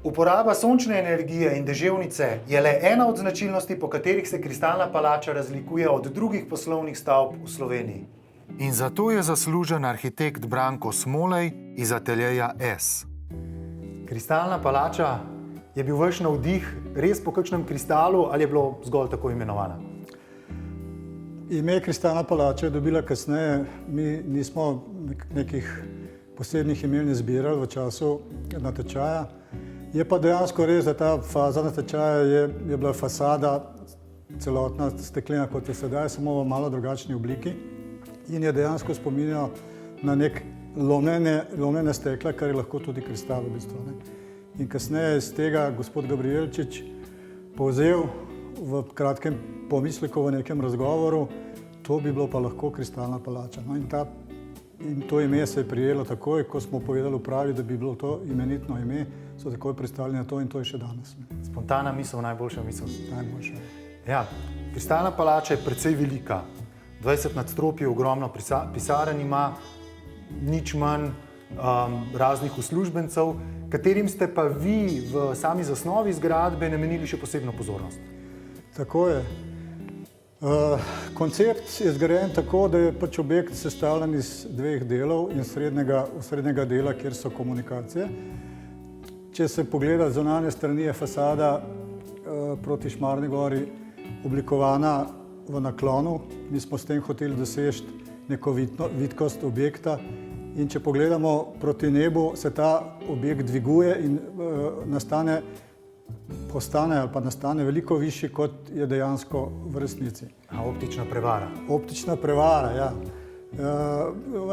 Uporaba sončne energije in deževnice je le ena od značilnosti, po katerih se Kristalna palača razlikuje od drugih poslovnih stavb v Sloveniji. In zato je zaslužen arhitekt Branko Smolej iz ateljeja S. Kristalna palača je bil vaš navdih res po kakšnem kristalu ali je bilo zgolj tako imenovana? Ime Kristalna palača je dobila kasneje. Mi nismo nekih posebnih imen zbirali v času natečaja. Je pa dejansko res, da ta faza natečaja je bila fasada celotna steklena kot je sedaj, samo v malo drugačni obliki in je dejansko spominjal na nek lomljene stekla, kar je lahko tudi kristal v bistvu. In kasneje je iz tega gospod Gabrijelčič povzel v kratkem pomisleku v nekem razgovoru, to bi bilo pa lahko Kristalna palača. In to ime se je prijelo takoj, ko smo povedali upravi, da bi bilo to imenitno ime, so takoj pristali na to in to je še danes. Spontana misel, najboljša misel. Najboljša. Ja, Kristalna palača je precej velika. 20 nadstropij, ogromno pisarn ima, nič manj raznih uslužbencev, katerim ste pa vi v sami zasnovi zgradbe namenili še posebno pozornost. Tako je. Koncept je zgrajen tako, da je pač objekt sestavljen iz dveh delov in srednjega dela, kjer so komunikacije. Če se pogleda z zunanje strani, je fasada proti Šmarni gori oblikovana v naklonu. Mi smo s tem hoteli doseči neko vitkost objekta in če pogledamo proti nebu, se ta objekt dviguje in nastane veliko višji, kot je dejansko v resnici. Optična prevara. Optična prevara, ja.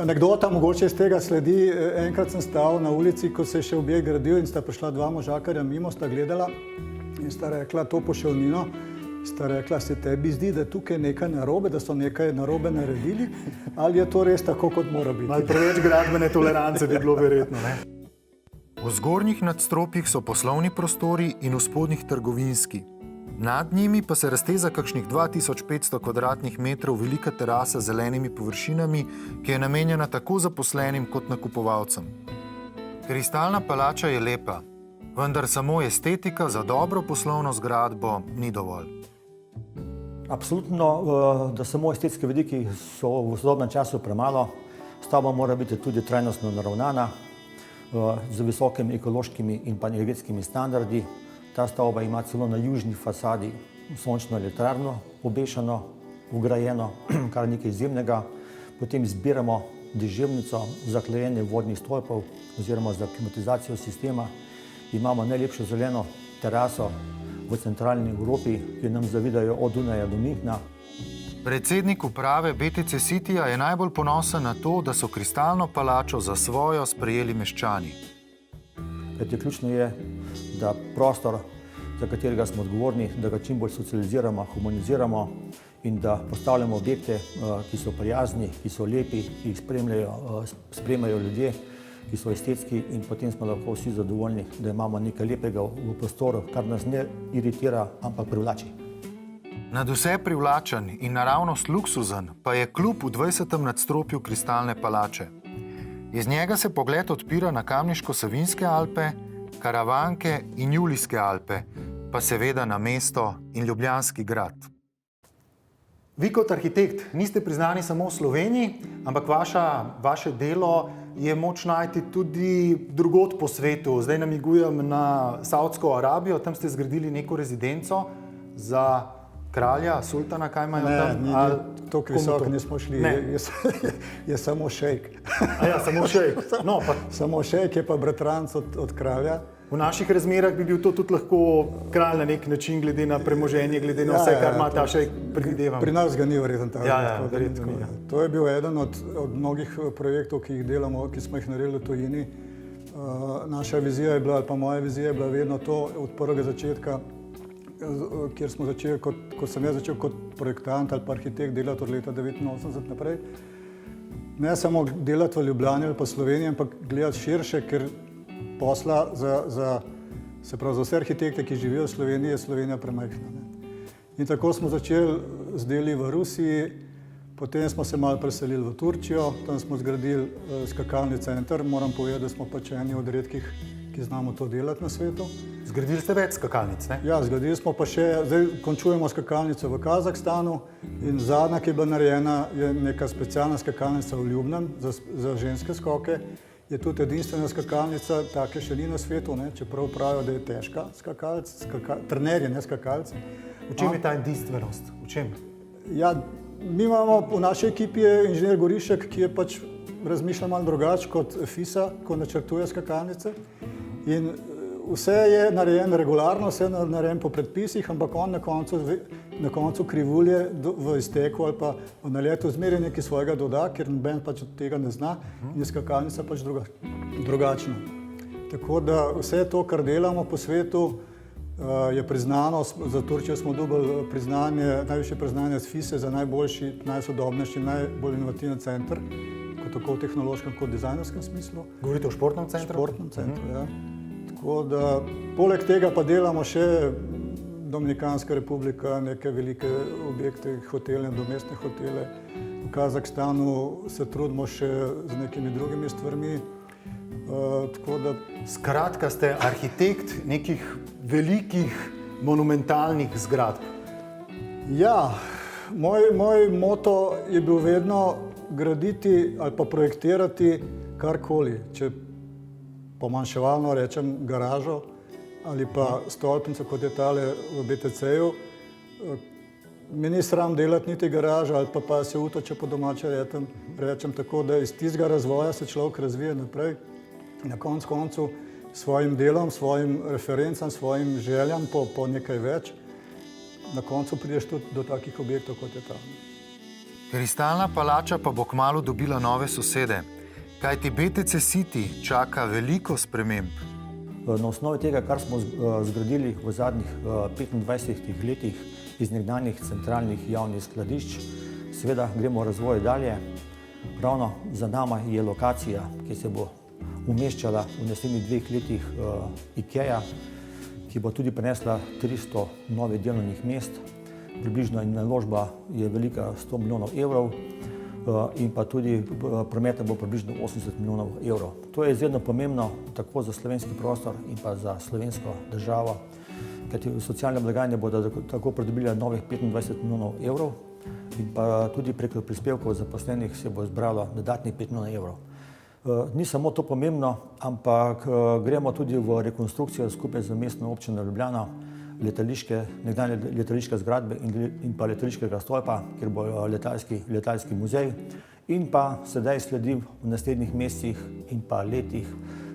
Anekdota mogoče iz tega sledi. Enkrat sem stal na ulici, ko se je še objekt gradil in sta prišla dva možakarja mimo, sta gledala in sta rekla to poševnino. Sta rekla, se tebi zdi, da je tukaj nekaj narobe, da so nekaj narobe naredili, ali je to res tako, kot mora biti? Malo preveč gradbene tolerance bi bilo verjetno, ne? V zgornjih nadstropjih so poslovni prostori in v spodnjih trgovinski. Nad njimi pa se razteza kakšnih 2500 kvadratnih metrov velika terasa z zelenimi površinami, ki je namenjena tako zaposlenim kot nakupovalcem. Kristalna palača je lepa, vendar samo estetika za dobro poslovno zgradbo ni dovolj. Absolutno, da samo estetske vidiki so v sodobnem času premalo. Stavba mora biti tudi trajnostno naravnana, z visokimi ekološkimi in pa energetskimi standardi. Ta stavba ima celo na južni fasadi sončno elektrarno obešeno, vgrajeno, kar nekaj izjemnega. Potem zbiramo deževnico za hlajenje vodnih stolpov oziroma za klimatizacijo sistema. Imamo najlepšo zeleno teraso v centralni Evropi, ki nam zavidajo od Dunaja do Münchna. Predsednik uprave BTC Cityja je najbolj ponosen na to, da so Kristalno palačo za svojo sprejeli meščani. Ključno je, da prostor, za katerega smo odgovorni, da ga čim bolj socializiramo, humaniziramo in da postavljamo objekte, ki so prijazni, ki so lepi, ki jih spremljajo ljudje, ki so estetski in potem smo lahko vsi zadovoljni, da imamo nekaj lepega v prostoru, kar nas ne iritira, ampak privlači. Nadvse privlačen in naravnost luksuzen pa je klub v 20. nadstropju Kristalne palače. Iz njega se pogled odpira na Kamniško-Savinjske Alpe, Karavanke in Julijske Alpe, pa seveda na mesto in Ljubljanski grad. Vi kot arhitekt niste priznani samo v Sloveniji, ampak vaše delo je moč najti tudi drugod po svetu. Zdaj namigujem na Saudsko Arabijo, tam ste zgradili neko rezidenco za kralja, sultana, kaj imajo tam? Ne, to visoko nismo šli, je samo šejk. Ja, samo šejk. No, pa... Samo šejk je pa bratranc od kralja. V naših razmerah bi bil to tudi lahko kralj na nek način, glede na premoženje, glede na vse, kar ima ta šejk, predvidevam. Pri nas ga ni verjetno tako. Verjetno ni. To je bil eden od mnogih projektov, ki jih delamo, ki smo jih naredili v tujini. Naša vizija je bila, ali pa moja vizija je bila vedno to od prvega začetka, kjer smo začeli, ko sem jaz začel kot projektant ali pa arhitekt delati od leta 1989 naprej. Ne samo delati v Ljubljani ali pa Sloveniji, ampak gledati širše, ker posla za vse arhitekte, ki živijo v Sloveniji, je Slovenija premajhna. In tako smo začeli z deli v Rusiji, potem smo se malo preselili v Turčijo, tam smo zgradili skakalni center. Moram povedati, da smo pač eni od redkih ki znamo to delati na svetu. Zgradili ste več skakalnic, ne? Ja, zgradili smo pa še, zdaj končujemo skakalnico v Kazahstanu in zadnja, ki je bila narejena, je neka specialna skakalnica v Ljubnem za ženske skoke. Je tudi edinstvena skakalnica, take še ni na svetu, ne? Čeprav pravijo, da je težka skakalnica, trenerji, ne skakalci. V čem je ta edinstvenost? V čem? Ja, mi imamo, v naši ekipi je inženir Gorišek, ki je pač razmišlja malo drugače kot FISA, ko načrtuje skakalnice. In vse je narejeno regularno, vse je narejeno po predpisih, ampak on na koncu krivulje v izteku ali pa v naletu zmeraj nekaj svojega doda, ker noben pač od tega ne zna in je skakalnica pač drugačna. Tako da vse to, kar delamo po svetu, je priznano. Za Turčijo smo dobili najvišje priznanje z FISE za najboljši, najsodobnejši, najbolj inovativen center, tako v tehnološkem kot dizajnerskem smislu. Govorite o športnem centru? Športnem centru, ja. Tako da, poleg tega pa delamo še Dominikanska republika, neke velike objekte, hotele, domestne hotele. V Kazahstanu se trudimo še z nekimi drugimi stvarmi. Tako da... Skratka, ste arhitekt nekih velikih monumentalnih zgradb. Ja, moj moto je bil vedno graditi ali pa projektirati karkoli. Če pomanjševalno rečem garažo ali pa stolpnico, kot je tale v BTC-ju, mi ni sram delati niti garaža ali pa se utoče po domače rečem, tako da iz tistega razvoja se človek razvije naprej. Na koncu svojim delom, svojim referencam, svojim željam po nekaj več, na koncu prideš tudi do takih objektov, kot je ta. Kristalna palača pa bo kmalu dobila nove sosede, kajti BTC City čaka veliko sprememb. Na osnovi tega, kar smo zgradili v zadnjih 25 letih iz nekdanjih centralnih javnih skladišč, seveda gremo razvoj dalje. Ravno za nama je lokacija, ki se bo umeščala v naslednjih 2 letih IKEA, ki bo tudi prinesla 300 novih delovnih mest. Približno naložba je velika 100 milijonov evrov in pa tudi prometa bo približno 80 milijonov evrov. To je izredno pomembno tako za slovenski prostor in pa za slovensko državo, kajti socialne blagajne bodo tako pridobile novih 25 milijonov evrov in pa tudi preko prispevkov zaposlenih se bo zbralo dodatnih 5 milijonov evrov. Ni samo to pomembno, ampak gremo tudi v rekonstrukcijo skupaj z mestno občino Ljubljana, nekdanje letališke zgradbe in pa letališkega stolpa, kjer bo letalski muzej. In pa sedaj sledi v naslednjih mesecih in pa letih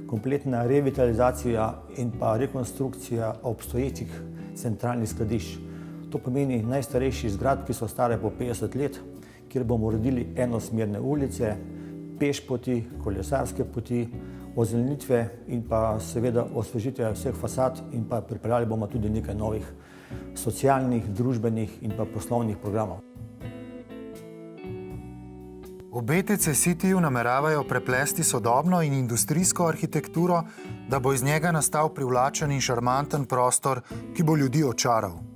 kompletna revitalizacija in pa rekonstrukcija obstoječih centralnih skladišč. To pomeni najstarejših zgradb, ki so stare po 50 let, kjer bomo uredili enosmerne ulice, pešpoti, kolesarske poti, ozelenitve in pa seveda osvežitve vseh fasad in pa pripeljali bomo tudi nekaj novih socialnih, družbenih in pa poslovnih programov. V BTC Cityju nameravajo preplesti sodobno in industrijsko arhitekturo, da bo iz njega nastal privlačen in šarmanten prostor, ki bo ljudi očaral.